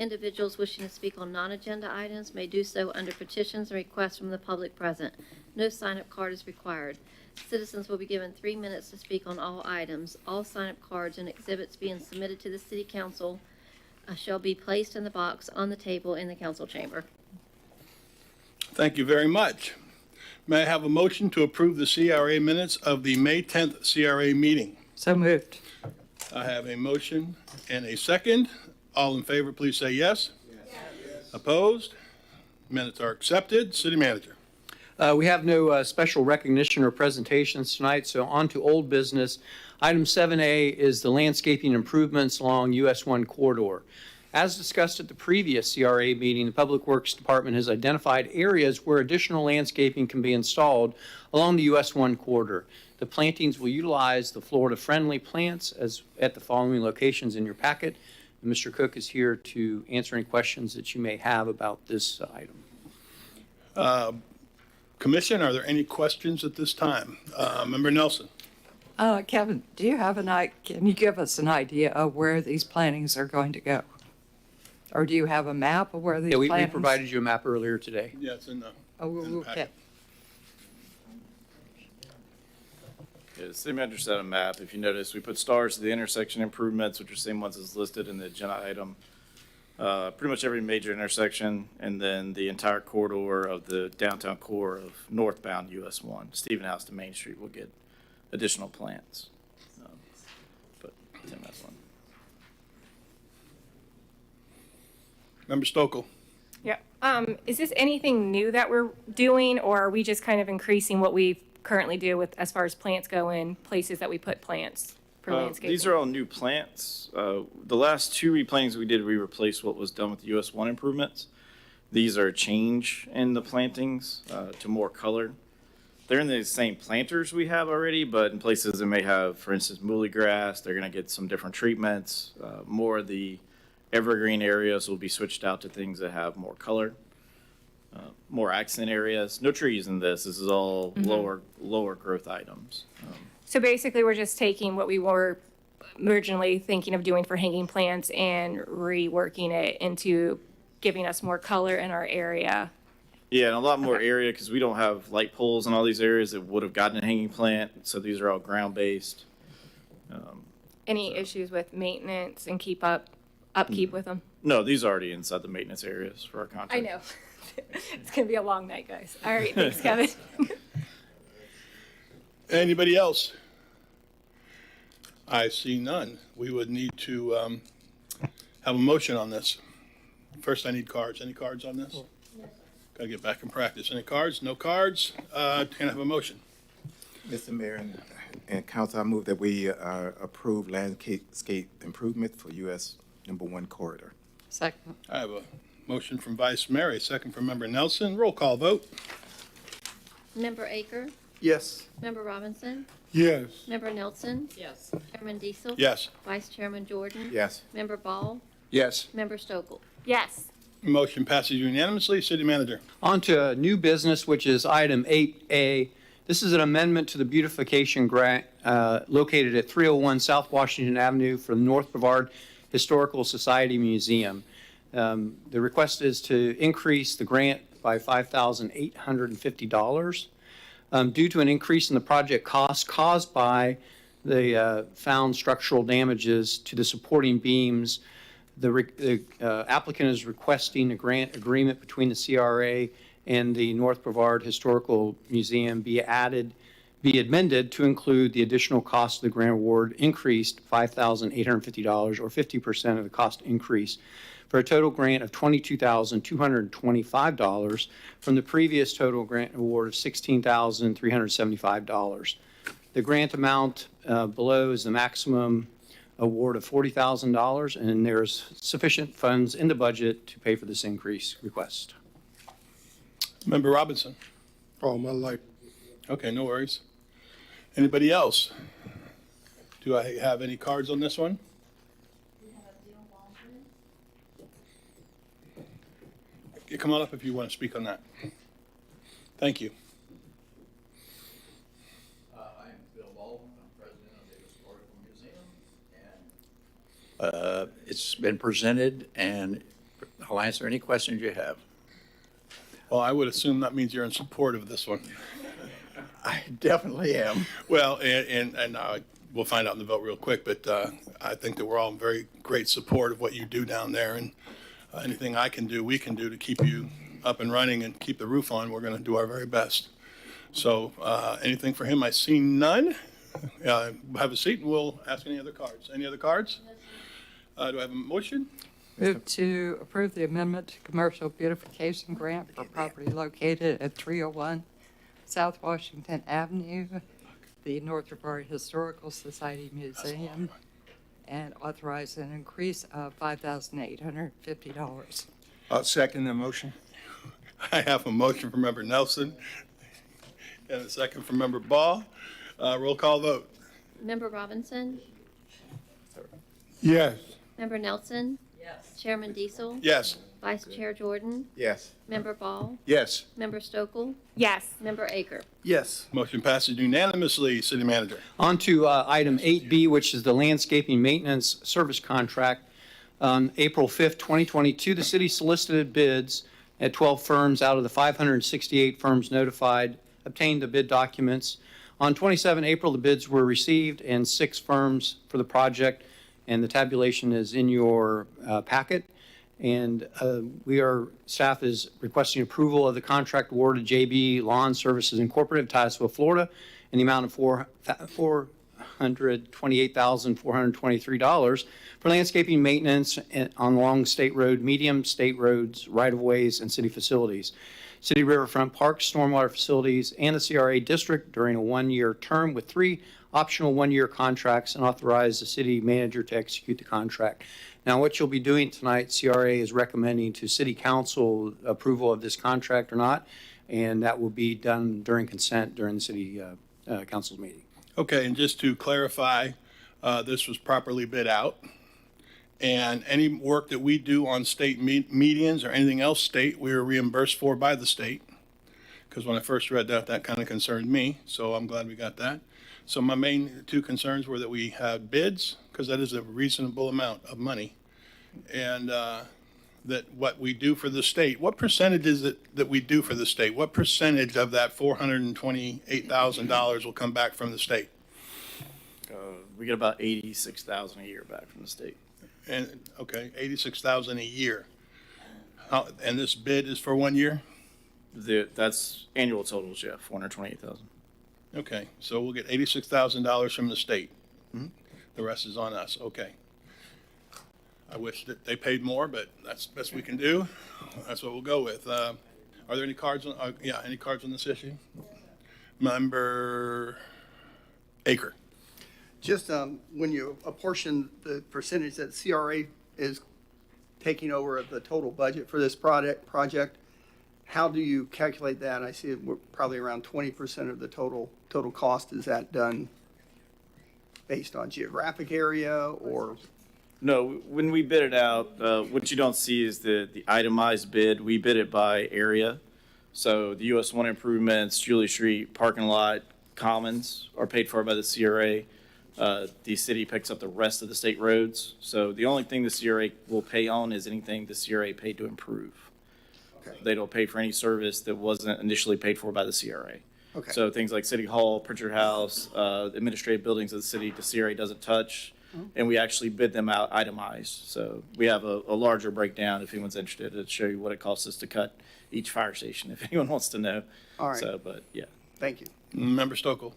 Individuals wishing to speak on non-agenda items may do so under petitions and requests from the public present. No sign-up card is required. Citizens will be given 3 minutes to speak on all items. All sign-up cards and exhibits being submitted to the City Council shall be placed in the box on the table in the council chamber. Thank you very much. May I have a motion to approve the CRA minutes of the May 10th CRA meeting? So moved. I have a motion and a second. All in favor, please say yes. Yes. Opposed? Minutes are accepted. City Manager. We have no special recognition or presentations tonight, so on to old business. Item 7A is the landscaping improvements along US 1 corridor. As discussed at the previous CRA meeting, the Public Works Department has identified areas where additional landscaping can be installed along the US 1 corridor. The plantings will utilize the Florida-friendly plants as at the following locations in your packet. Mr. Cook is here to answer any questions that you may have about this item. Commission, are there any questions at this time? Member Nelson. Kevin, do you have can you give us an idea of where these plantings are going to go? Or do you have a map of where these Yeah, plantings? we provided you a map earlier today. Yeah, it's in the, Oh, in the okay. packet. Yeah, the city manager set a map. If you notice, we put stars to the intersection improvements, which are the same ones as listed in the agenda item. Pretty much every major intersection, and then the entire corridor of the downtown core of northbound US 1, Stephen House to Main Street will get additional plants. But Tim has one. Member Stokel. Yeah. Is this anything new that we're doing, or are we just kind of increasing what we currently do with as far as plants go in places that we put plants for landscaping? These are all new plants. The last two replantings we did, we replaced what was done with the US 1 improvements. These are a change in the plantings to more color. They're in the same planters we have already, but in places that may have, for instance, muhly grass, they're going to get some different treatments. More of the evergreen areas will be switched out to things that have more color, more accent areas. No trees in this. This is all lower growth items. So basically, we're just taking what we were originally thinking of doing for hanging plants and reworking it into giving us more color in our area. Yeah, and a lot more area because we don't have light poles in all these areas that would have gotten a hanging plant. So these are all ground-based. Any issues with maintenance and upkeep with them? No, these are already inside the maintenance areas for our contract. I know. It's going to be a long night, guys. All right, thanks, Kevin. Anybody else? I see none. We would need to have a motion on this. First, I need cards. Any cards on this? Got to get back in practice. Any cards? No cards? Can I have a motion? Mr. Mayor and Council, I move that we approve landscape improvement for US number 1 corridor. Second. I have a motion from Vice Mayor, a second from Member Nelson. Roll call vote. Member Aker? Yes. Member Robinson? Yes. Member Nelson? Yes. Chairman Diesel? Yes. Vice Chairman Jordan? Yes. Member Ball? Yes. Member Stokel? Yes. Motion passes unanimously. City Manager. On to new business, which is item 8A. This is an amendment to the beautification grant located at 301 South Washington Avenue for the North Brevard Historical Society Museum. The request is to increase the grant by $5,850 due to an increase in the project cost caused by the found structural damages to the supporting beams. The applicant is requesting a grant agreement between the CRA and the North Brevard Historical Museum be amended to include the additional cost of the grant award increased $5,850 or 50% of the cost increase for a total grant of $22,225 from the previous total grant award of $16,375. The grant amount below is the maximum award of $40,000, and there's sufficient funds in the budget to pay for this increase request. Member Robinson. All my life. Okay, no worries. Anybody else? Do I have any cards on this one? You come on up if you want to speak on that. Thank you. I am Bill Baldwin. I'm president of the Historical Museum, and it's been presented, and I'll answer any questions you have. Well, I would assume that means you're in support of this one. I definitely am. Well, and we'll find out in the vote real quick, but I think that we're all in very great support of what you do down there, and anything I can do, we can do to keep you up and running and keep the roof on, we're going to do our very best. So anything for him? I see none. Have a seat, and we'll ask any other cards. Any other cards? Do I have a motion? Move to approve the amendment to commercial beautification grant for property located at 301 South Washington Avenue, the Northrop Area Historical Society Museum, and authorize an increase of $5,850. I'll second the motion. I have a motion from Member Nelson and a second from Member Ball. Roll call vote. Member Robinson? Yes. Member Nelson? Yes. Chairman Diesel? Yes. Vice Chair Jordan? Yes. Member Ball? Yes. Member Stokel? Yes. Member Aker? Yes. Motion passes unanimously. City Manager. On to item 8B, which is the landscaping maintenance service contract. On April 5th, 2022, the city solicited bids at 12 firms out of the 568 firms notified, obtained the bid documents. On 27 April, the bids were received and 6 firms for the project, and the tabulation is in your packet. And staff is requesting approval of the contract award to JB Lawn Services Incorporated of Titusville, Florida, in the amount of $428,423 for landscaping maintenance on along state road, medium state roads, right-of-ways, and city facilities, city riverfront parks, stormwater facilities, and the CRA district during a 1-year term with 3 optional 1-year contracts, and authorize the city manager to execute the contract. Now, what you'll be doing tonight, CRA is recommending to City Council approval of this contract or not, and that will be done during consent during the City Council's meeting. Okay, and just to clarify, this was properly bid out. And any work that we do on state medians or anything else state, we are reimbursed for by the state. Because when I first read that, that kind of concerned me, so I'm glad we got that. So my main 2 concerns were that we had bids, because that is a reasonable amount of money, and that what we do for the state, what percentage is it that we do for the state? What percentage of that $428,000 will come back from the state? We get about 86,000 a year back from the state. And, okay, 86,000 a year. And this bid is for 1 year? That's annual totals, yeah, 428,000. Okay, so we'll get $86,000 from the state. The rest is on us, okay. I wish that they paid more, but that's the best we can do. That's what we'll go with. Are there any cards on, any cards on this issue? Member Aker. Just when you apportion the percentage that CRA is taking over of the total budget for this project, how do you calculate that? I see we're probably around 20% of the total cost. Is that done based on geographic area or? No, when we bid it out, what you don't see is the itemized bid. We bid it by area. So the US 1 improvements, Julie Street, parking lot, commons are paid for by the CRA. The city picks up the rest of the state roads. So the only thing the CRA will pay on is anything the CRA paid to improve. Okay. They don't pay for any service that wasn't initially paid for by the CRA. Okay. So things like City Hall, Pritchard House, administrative buildings of the city, the CRA doesn't touch. And we actually bid them out itemized. So we have a larger breakdown if anyone's interested to show you what it costs us to cut each fire station, if anyone wants to know. All right. So, but yeah. Thank you. Member Stokel.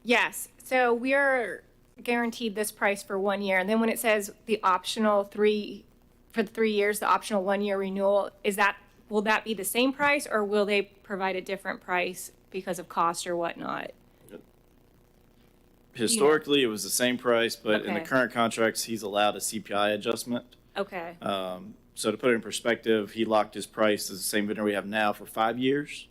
Yes. So we are guaranteed this price for 1 year. And then when it says the optional for the 3 years, the optional 1-year renewal, will that be the same price, or will they provide a different price because of cost or whatnot? Historically, it was the same price, but in the Okay. current contracts, he's allowed a CPI adjustment. Okay. So to put it in perspective, he locked his price as the same vendor we have now for 5 years.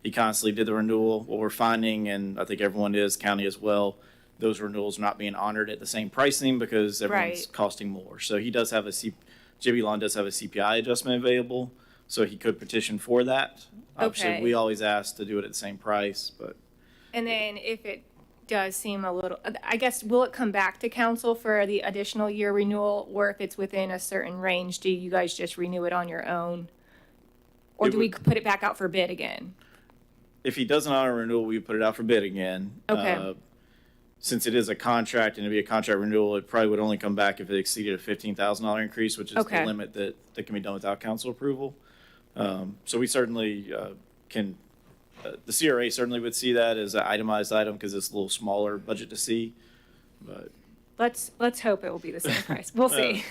He constantly did the renewal. What we're finding, and I think everyone is, county as well, those renewals are not being honored at the same pricing because everyone's Right. costing more. So he does have JB Lawn does have a CPI adjustment available, so he could petition for that. Obviously, Okay. we always ask to do it at the same price, but And then if it does seem a little, I guess, will it come back to council for the additional year renewal? Or if it's within a certain range, do you guys just renew it on your own? Or It do we would- put it back out for bid again? If he doesn't honor renewal, we put it out for bid again. Okay. Since it is a contract and it'd be a contract renewal, it probably would only come back if it exceeded a $15,000 increase, which is the Okay. limit that can be done without council approval. So we certainly can, the CRA certainly would see that as an itemized item because it's a little smaller budget to see. But Let's hope it will be the same price. We'll see.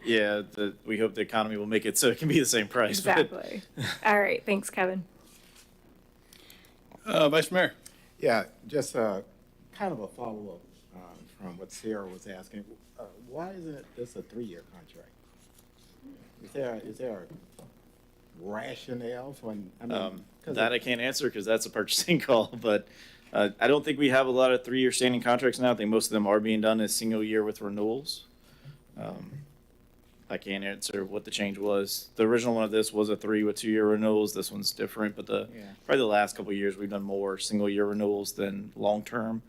yeah, we hope the economy will make it so it can be the same price. but- Exactly. All right, thanks, Kevin. Vice Mayor? Yeah, just kind of a follow-up from what Sarah was asking. Why isn't this a 3-year contract? Is there a rationale for, I mean, 'cause That I can't answer because that's a purchasing call, but I don't think we have a lot of 3-year standing contracts now. I think most of them are being done as single year with renewals. I can't answer what the change was. The original one of this was a 3 with 2-year renewals. This one's different, but probably the last couple of years we've done more single year renewals than long term.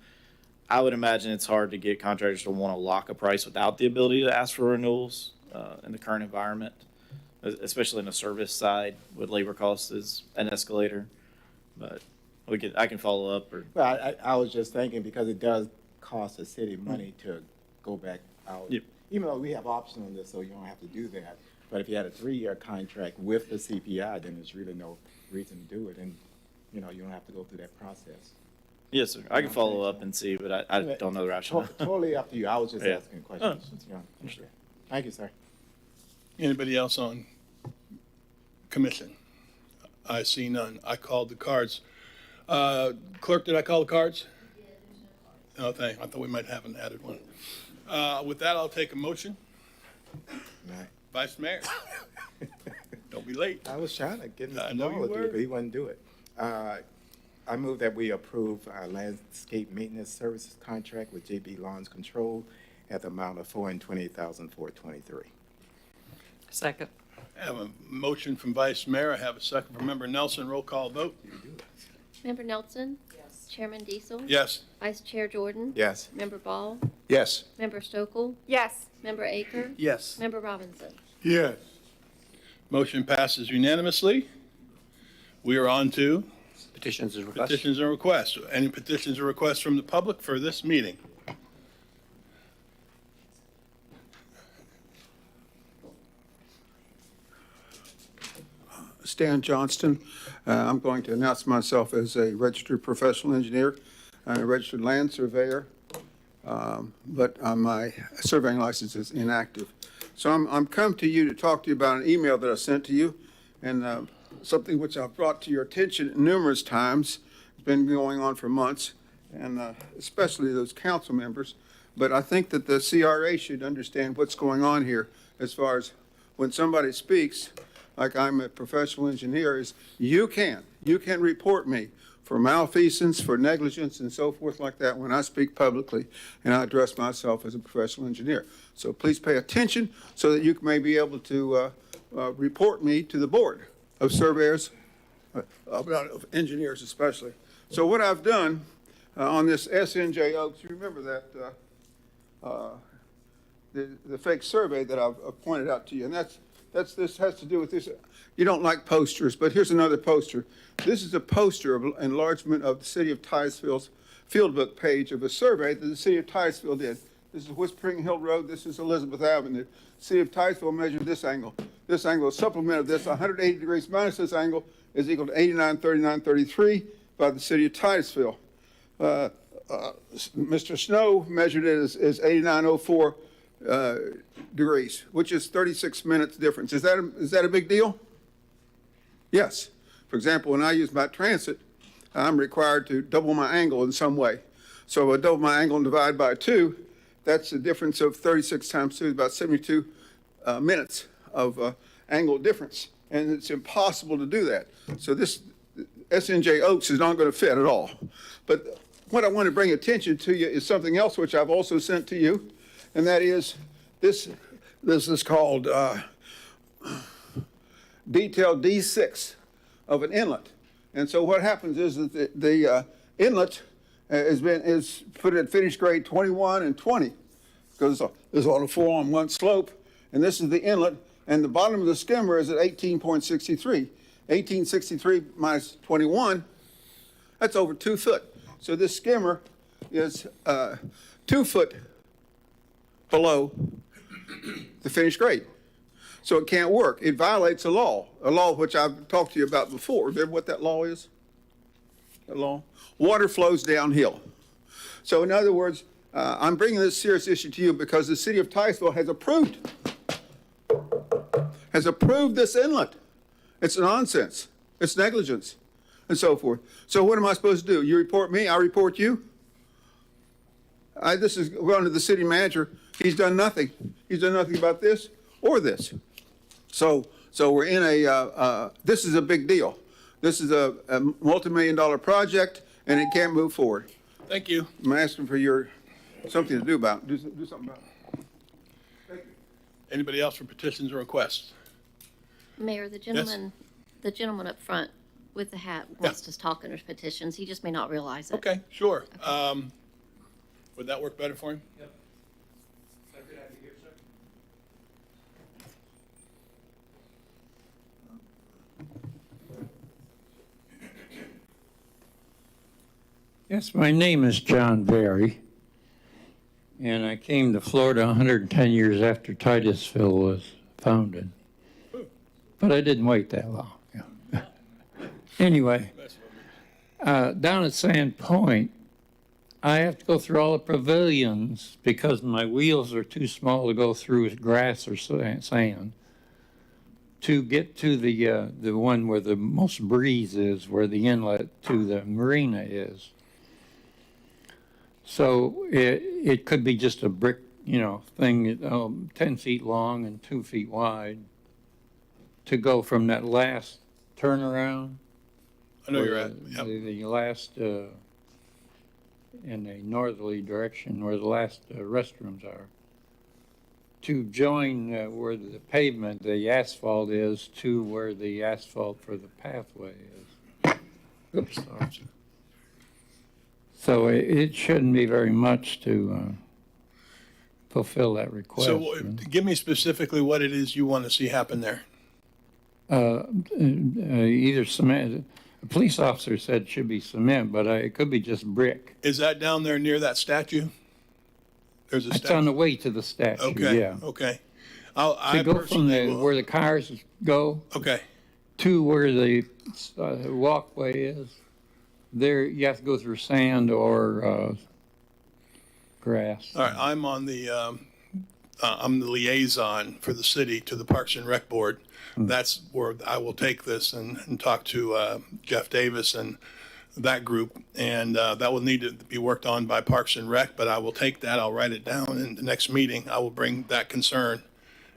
I would imagine it's hard to get contractors to want to lock a price without the ability to ask for renewals in the current environment, especially in the service side with labor costs is an escalator. But I can follow up or. Well, I was just thinking because it does cost the city money to go back out. Yep. Even though we have options on this, so you don't have to do that. But if you had a 3-year contract with the CPI, then there's really no reason to do it. And, you know, you don't have to go through that process. Yes, sir. I can follow up and see, but I don't know the rationale. Totally up to you. I was just Yeah. asking questions. Yeah. Thank you, sir. Anybody else on commission? I see none. I called the cards. Clerk, did I call the cards? Oh, thank, I thought we might have added one. With that, I'll take a motion. Right. Vice Mayor? Don't be late. I was trying to get I Mr. know you Ball to do were. it, but he wouldn't do it. I move that we approve our landscape maintenance services contract with JB Lawns Control at the amount of $428,423. Second. I have a motion from Vice Mayor. I have a second from Member Nelson. Roll call vote. Member Nelson? Yes. Chairman Diesel? Yes. Vice Chair Jordan? Yes. Member Ball? Yes. Member Stokel? Yes. Member Aker? Yes. Member Robinson? Yes. Motion passes unanimously. We are on to Petitions and requests. petitions and requests. Any petitions or requests from the public for this meeting? Stan Johnston. I'm going to announce myself as a registered professional engineer and a registered land surveyor, but my surveying license is inactive. So I'm come to you to talk to you about an email that I sent to you and something which I've brought to your attention numerous times. It's been going on for months, and especially those council members. But I think that the CRA should understand what's going on here as far as when somebody speaks, like I'm a professional engineer, is you can report me for malfeasance, for negligence, and so forth like that when I speak publicly and I address myself as a professional engineer. So please pay attention so that you may be able to report me to the board of surveyors, of engineers especially. So what I've done on this SNJ Oaks, you remember that the fake survey that I've pointed out to you, and this has to do with this. You don't like posters, but here's another poster. This is a poster of enlargement of the City of Titusville's field book page of a survey that the City of Titusville did. This is Whispering Hill Road. This is Elizabeth Avenue. City of Titusville measured this angle. This angle, a supplement of this, 180 degrees minus this angle is equal to 8939.33 by the City of Titusville. Mr. Snow measured it as 8904 degrees, which is 36 minutes difference. Is that a big deal? Yes. For example, when I use my transit, I'm required to double my angle in some way. So if I double my angle and divide by 2, that's a difference of 36 times 2 is about 72 minutes of angle difference. And it's impossible to do that. So this SNJ Oaks is not going to fit at all. But what I want to bring attention to you is something else which I've also sent to you, and that is this is called detail D6 of an inlet. And so what happens is that the inlet is put at finished grade 21 and 20, because it's on a 4-on-1 slope, and this is the inlet, and the bottom of the skimmer is at 18.63. 1863 minus 21, that's over 2 foot. So this skimmer is 2 foot below the finished grade. So it can't work. It violates a law which I've talked to you about before. Remember what that law is? That law? Water flows downhill. So in other words, I'm bringing this serious issue to you because the city of Titusville has approved this inlet. It's nonsense. It's negligence and so forth. So what am I supposed to do? You report me, I report you? This is going to the city manager. He's done nothing. He's done nothing about this or this. So we're in this is a big deal. This is a multi-million-dollar project, and it can't move forward. Thank you. I'm asking for something to do about it. Do something about it. Thank you. Anybody else for petitions or requests? Mayor, the gentleman up front with the hat wants to talk under petitions. He just may not realize it. Okay, sure. Would that work better for him? Yep. Could I be here, sir? Yes, my name is John Berry, and I came to Florida 110 years after Titusville was founded. But I didn't wait that long. Yeah. Anyway, down at Sand Point, I have to go through all the pavilions because my wheels are too small to go through with grass or sand to get to the one where the most breeze is, where the inlet to the marina is. So it could be just a brick, thing, 10 feet long and 2 feet wide to go from that last turnaround. I know you're at. Yep. The last, in a northerly direction where the last restrooms are, to join where the pavement, the asphalt is, to where the asphalt for the pathway is. Oops, sorry. So it shouldn't be very much to fulfill that request. So give me specifically what it is you want to see happen there. Either cement, a police officer said it should be cement, but it could be just brick. Is that down there near that statue? There's a It's statue. on the way to the statue, Okay, yeah. okay. To go from where the cars go Okay, to where the walkway is, there you have to go through sand or grass. all right, I'm on I'm the liaison for the city to the Parks and Rec Board. That's where I will take this and talk to Jeff Davis and that group, and that will need to be worked on by Parks and Rec, but I will take that, I'll write it down, and the next meeting, I will bring that concern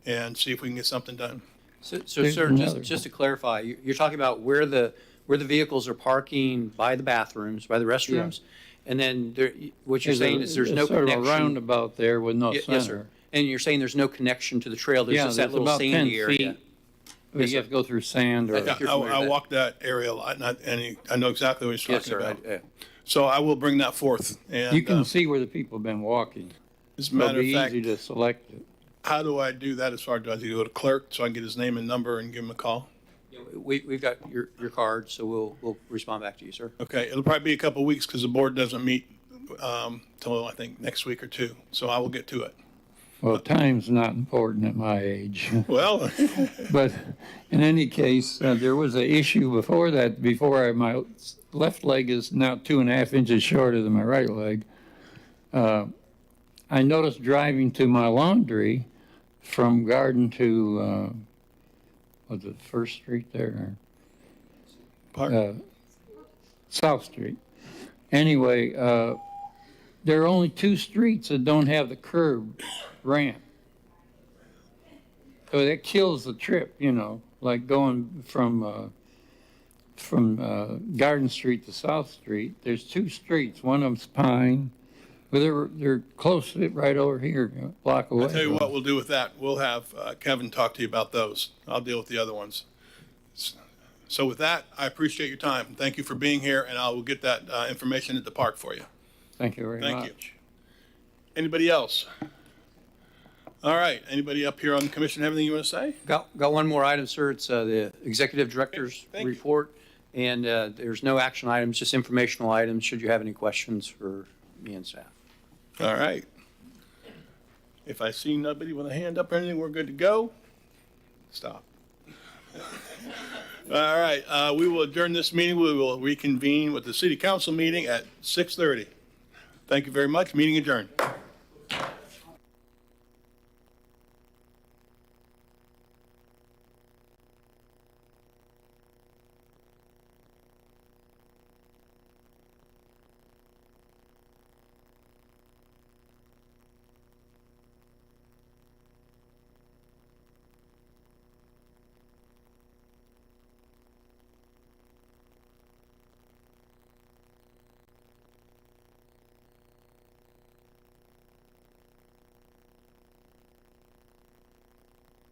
and see if we can get something done. So There's sir, another- just to clarify, you're talking about where the vehicles are parking by the bathrooms, by the restrooms, and then what you're saying is there's no sort of a connection. roundabout there with no Yes, center. sir. And you're saying there's no connection to the trail, there's Yeah, just that there's little about 10 sandy area. feet. But you have to go through sand or. think you're familiar with I that. walked that area a lot, and I know exactly what he's Yes, talking sir. about. So I will bring that forth, and You can see where the people have been walking. as a It'll matter of be fact, easy to select it. how do I do that as far as, do I have to go to clerk so I can get his name and number and give him a call? We've got your card, so we'll respond back to you, sir. Okay, it'll probably be a couple of weeks because the board doesn't meet till I think next week or two, so I will get to it. Well, time's not important at my age. Well, But in any case, there was an issue before that, my left leg is now 2.5 inches shorter than my right leg. I noticed driving to my laundry from Garden to, was it First Street there? Park. South Street. Anyway, there are only 2 streets that don't have the curb ramp. So that kills the trip, like going from Garden Street to South Street. There's 2 streets. One of them's Pine. Well, they're close to it right over here, a block away. I'll tell you what we'll do with that. We'll have Kevin talk to you about those. I'll deal with the other ones. So with that, I appreciate your time. Thank you for being here, and I will get that information at the park for you. Thank you very Thank you. much. Anybody else? All right, anybody up here on the commission have anything you want to say? Got one more item, sir. It's the executive director's Thank you. report. And there's no action items, just informational items, should you have any questions for me and staff. All right. If I see nobody with a hand up or anything, we're good to go. Stop. All right, we will adjourn this meeting. We will reconvene with the city council meeting at 6:30. Thank you very much. Meeting adjourned.